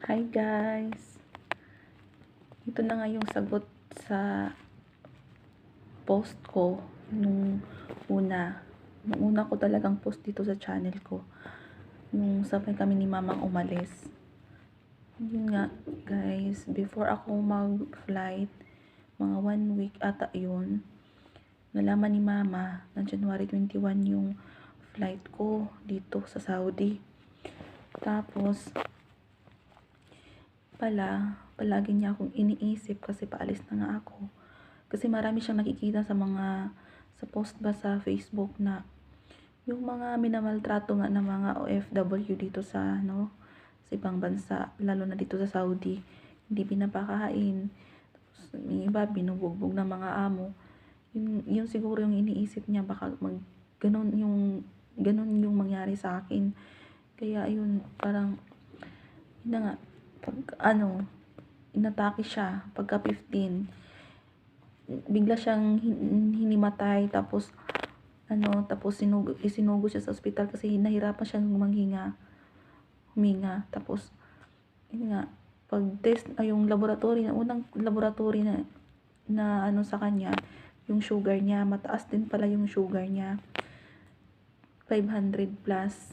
Hi guys! Ito na nga yung sagot sa post ko nung una ko talagang post dito sa channel ko. Yung sabay kami ni mamang umalis. Yun nga guys, before ako mag-flight, mga 1 week ata yun, nalaman ni mama na January 21 yung flight ko dito sa Saudi. Tapos, palagi niya akong iniisip kasi paalis na nga ako. Kasi marami siyang nakikita sa post ba sa Facebook na yung mga minamaltrato nga ng mga OFW dito sa ibang bansa, lalo na dito sa Saudi, hindi pinapakain. Tapos yung iba binubugbog ng mga amo. Yun siguro yung iniisip niya, baka ganun yung mangyari sa akin. Kaya ayun, parang yun na nga, pag inatake siya pagka 15, bigla siyang hinimatay, tapos isinugo siya sa ospital kasi nahirapan siyang huminga. Tapos yun nga, pag test yung unang laboratory na sa kanya, yung sugar niya mataas din pala, yung sugar niya 500 plus.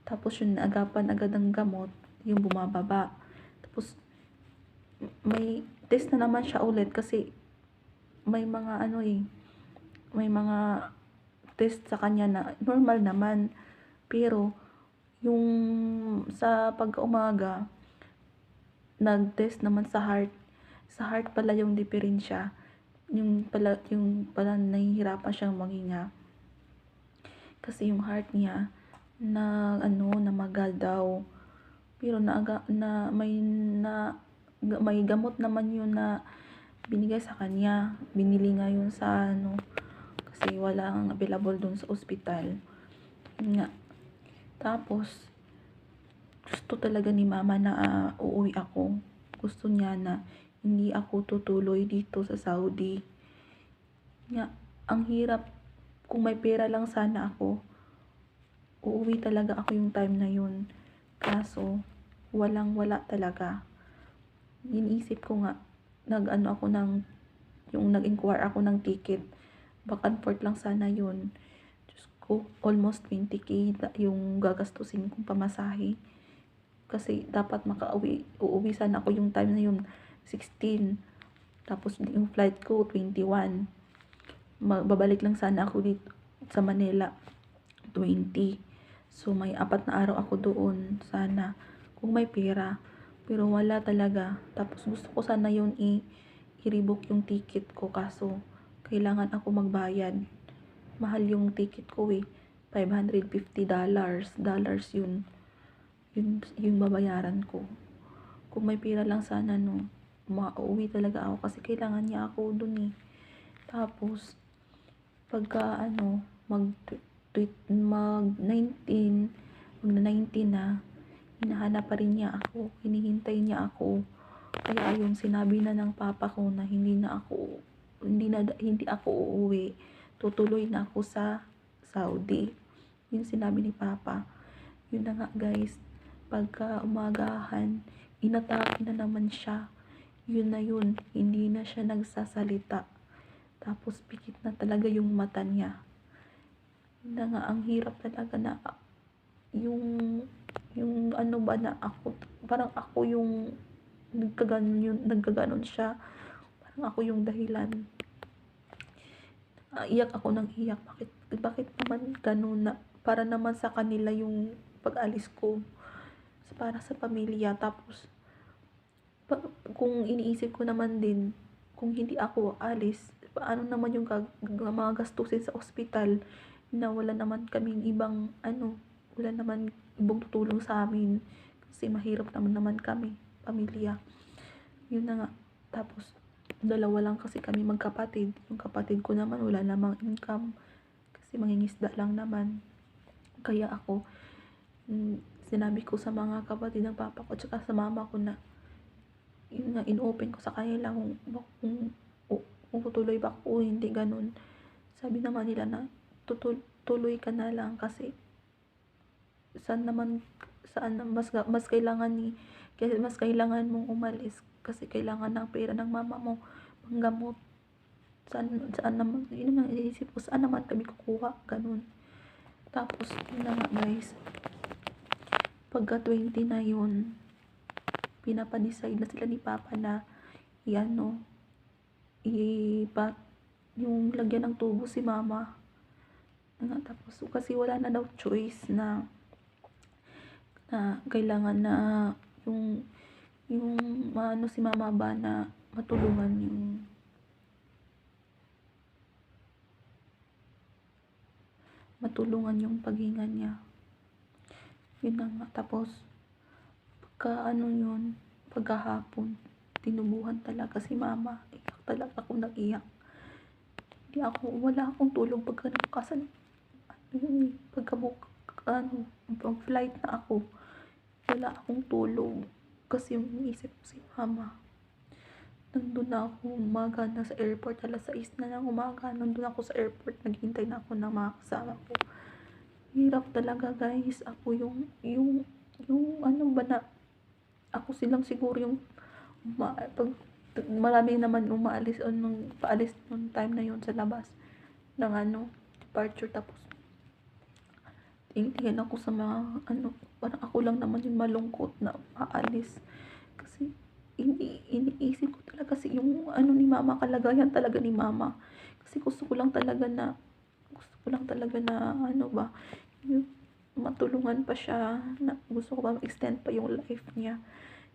Tapos yung naagapan agad ng gamot, yung bumababa. Tapos may test na naman siya ulit kasi may mga may mga test sa kanya na normal naman. Pero yung sa pagkaumaga, nag-test naman sa heart. Sa heart pala yung diferensya. Yung pala nahihirapan siyang maghinga. Kasi yung heart niya namagal daw. Pero may gamot naman yun na binigay sa kanya. Binili nga yun sa kasi walang available dun sa ospital. Yun nga. Tapos gusto talaga ni mama na uuwi ako. Gusto niya na hindi ako tutuloy dito sa Saudi. Nga, ang hirap. Kung may pera lang sana ako, uuwi talaga ako yung time na yun. Kaso wala talaga. Iniisip ko nga, nag-inquire ako ng ticket. Back and forth lang sana yun. Diyos ko, almost 20k yung gagastusin kong pamasahe. Kasi dapat uuwi sana ako yung time na yun, 16. Tapos yung flight ko, 21. Babalik lang sana ako dito sa Manila, 20. So may 4 na araw ako doon sana kung may pera. Pero wala talaga. Tapos gusto ko sana yun i-rebook yung ticket ko, kaso kailangan ako magbayad. Mahal yung ticket ko $550 yun. Yung babayaran ko. Kung may pera lang sana mauwi talaga ako kasi kailangan niya ako dun. Tapos pagka mag-19 na, hinahanap pa rin niya ako, hinihintay niya ako. Kaya ayun, sinabi na ng papa ko na hindi ako uuwi, tutuloy na ako sa Saudi. Yun sinabi ni papa. Yun na nga guys, pagka umagahan, inatake na naman siya. Yun na yun, hindi na siya nagsasalita. Tapos pikit na talaga yung mata niya. Yun na nga, ang hirap talaga na yung na ako, parang ako yung nagkaganon siya. Parang ako yung dahilan. Iyak ako ng iyak. Bakit naman ganun na? Para naman sa kanila yung pag-alis ko. Para sa pamilya. Tapos, kung iniisip ko naman din, kung hindi ako alis, paano naman yung mga gastusin sa ospital na wala naman kaming wala naman ibang tutulong sa amin. Kasi mahirap naman kami, pamilya. Yun na nga. Tapos, dalawa lang kasi kami magkapatid. Yung kapatid ko naman wala namang income. Kasi mangingisda lang naman. Kaya ako, sinabi ko sa mga kapatid ng papa ko tsaka sa mama ko na yun nga, in-open ko sa kanila kung tutuloy ba ako o hindi, ganun. Sabi naman nila na tuloy ka na lang kasi saan saan mas kailangan kasi mas kailangan mong umalis kasi kailangan ng pera ng mama mo panggamot. Saan naman, yun naman iniisip ko, saan naman kami kukuha, ganun. Tapos, yun na nga guys, pagka 20 na yun, pinapadecide na sila ni Papa na, ano, yung lagyan ng tubo si Mama. Tapos, kasi wala na daw choice na kailangan na yung si Mama ba na matulungan yung paghinga niya. Yun na nga. Tapos, pagkahapon, tinubuhan talaga si Mama. Iyak talaga ako, nag-iyak. Wala akong tulog pagkabukasan. Pag-flight na ako, wala akong tulog. Kasi yung iniisip ko si Mama. Nandun na ako umaga na sa airport, alas 6 na ng umaga. Nandun ako sa airport, naghihintay na ako ng mga kasama ko. Hirap talaga guys. Ako yung ako silang siguro yung pag marami naman umaalis o nung paalis nung time na yun sa labas ng departure. Tapos tingin ako sa mga parang ako lang naman yung malungkot na aalis kasi iniisip ko talaga kasi yung ni Mama, kalagayan talaga ni Mama. Kasi gusto ko lang talaga na yung matulungan pa siya, na gusto ko pa extend pa yung life niya.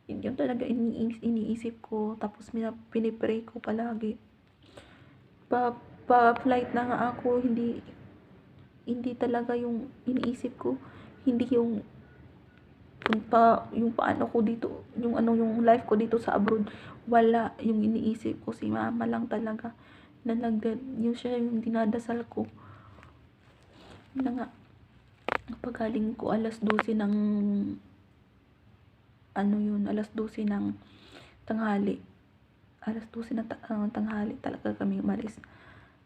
Yun talaga iniisip ko. Tapos pinipray ko palagi. Pa-flight na nga ako, hindi talaga yung iniisip ko, hindi yung paano ko dito, yung life ko dito sa abroad. Wala, yung iniisip ko si Mama lang talaga, na yun siya yung dinadasal ko. Yun na nga, pagaling ko alas 12 ng tanghali. Alas 12 ng tanghali talaga kami umalis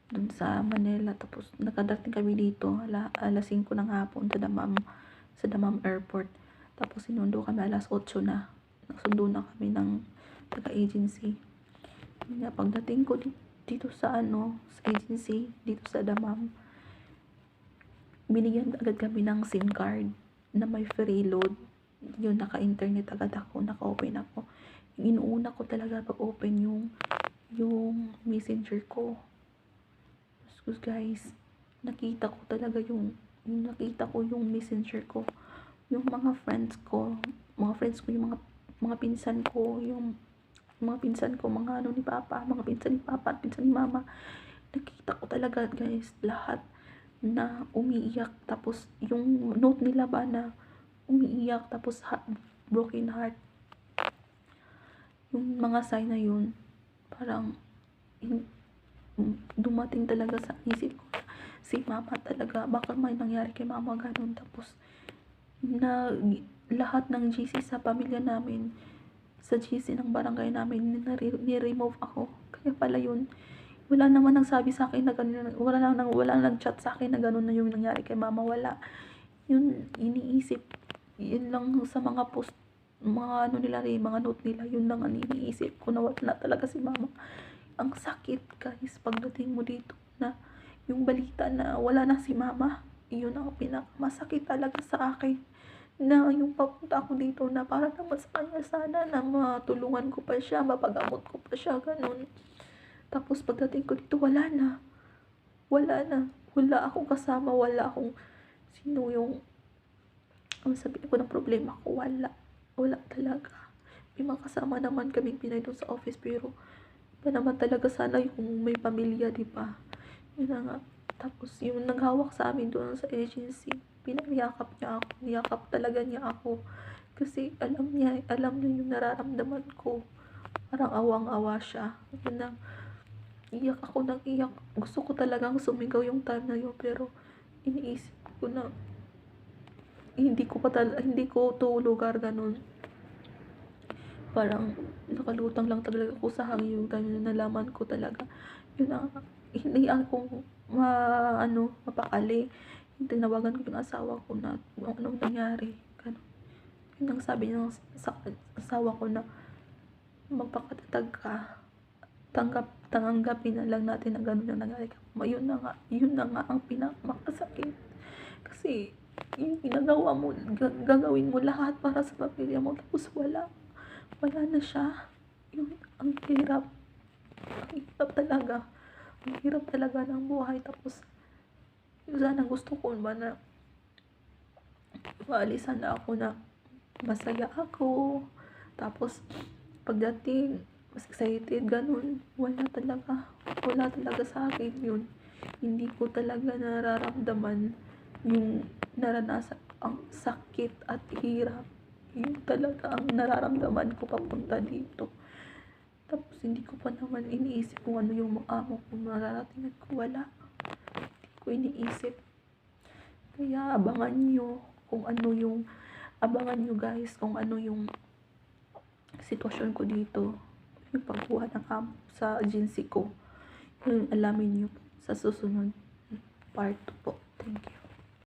dun sa Manila. Tapos nakadating kami dito alas 5 ng hapon sa Damam Airport. Tapos sinundo kami alas 8 na. Nasundo na kami ng taga-agency. Pagdating ko dito sa agency, dito sa Damam, binigyan agad kami ng SIM card na may free load. Yun, naka-internet agad ako, naka-open ako. Yung inuuna ko talaga pag-open yung messenger ko. So guys, nakita ko yung messenger ko. Yung mga friends ko, yung mga pinsan ko, mga ni Papa, mga pinsan ni Papa at pinsan ni Mama. Nakita ko talaga guys, lahat na umiiyak. Tapos yung note nila ba na umiiyak, tapos broken heart. Yung mga sign na yun, parang dumating talaga sa isip ko si Mama talaga, baka may nangyari kay Mama, ganun. Tapos na lahat ng GC sa pamilya namin, sa GC ng barangay namin, ni-remove ako. Kaya pala yun, wala naman nagsabi sa akin na ganun, wala nag-chat sa akin na ganun na yung nangyari kay Mama. Wala. Yun iniisip, yun lang sa mga post, mga mga note nila, yun lang ang iniisip ko, na wala na talaga si Mama. Ang sakit guys, pagdating mo dito na yung balita na wala na si Mama, yun ang pinakamasakit talaga sa akin. Na yung papunta ako dito na para naman sa kanya, sana na matulungan ko pa siya, mapagamot ko pa siya, ganun. Tapos pagdating ko dito, wala na. Wala akong kasama, wala akong sino yung sabihin ko ng problema ko. Wala talaga. May mga kasama naman kaming Pinay doon sa office, pero pa naman talaga sana yung may pamilya, diba? Yun na nga. Tapos yung naghawak sa amin doon sa agency, pinayakap niya ako. Niyakap talaga niya ako. Kasi alam niya yung nararamdaman ko. Parang awang-awa siya. Yun na, iyak ako ng iyak. Gusto ko talagang sumigaw yung time na yun, pero iniisip ko na hindi ko to lugar, ganun. Parang nakalutang lang talaga ako sa hangin yung time na nalaman ko talaga. Yun na, hindi ako mapakali. Tinawagan ko yung asawa ko na anong nangyari. Ganun. Yun ang sabi niya sa asawa ko na magpakatatag ka. Tanggapin na lang natin na gano'n ang nangyari. Yun na nga ang pinakamasakit. Kasi, yung ginagawa mo, gagawin mo lahat para sa pamilya mo, tapos wala na siya. Yun, ang hirap. Ang hirap talaga. Ang hirap talaga ng buhay. Tapos, sana gusto ko ba na maalisan na ako na masaya ako. Tapos, pagdating, mas excited, ganun. Wala talaga sa akin yun. Hindi ko talaga nararamdaman yung naranasan, ang sakit at hirap. Yun talaga ang nararamdaman ko papunta dito. Tapos, hindi ko pa naman iniisip kung ano yung amo ko mararating ko. Wala. Hindi ko iniisip. Kaya, abangan nyo guys, kung ano yung sitwasyon ko dito, yung pagkuha ng amo sa agency ko. Yun, alamin nyo sa susunod part po. Thank you.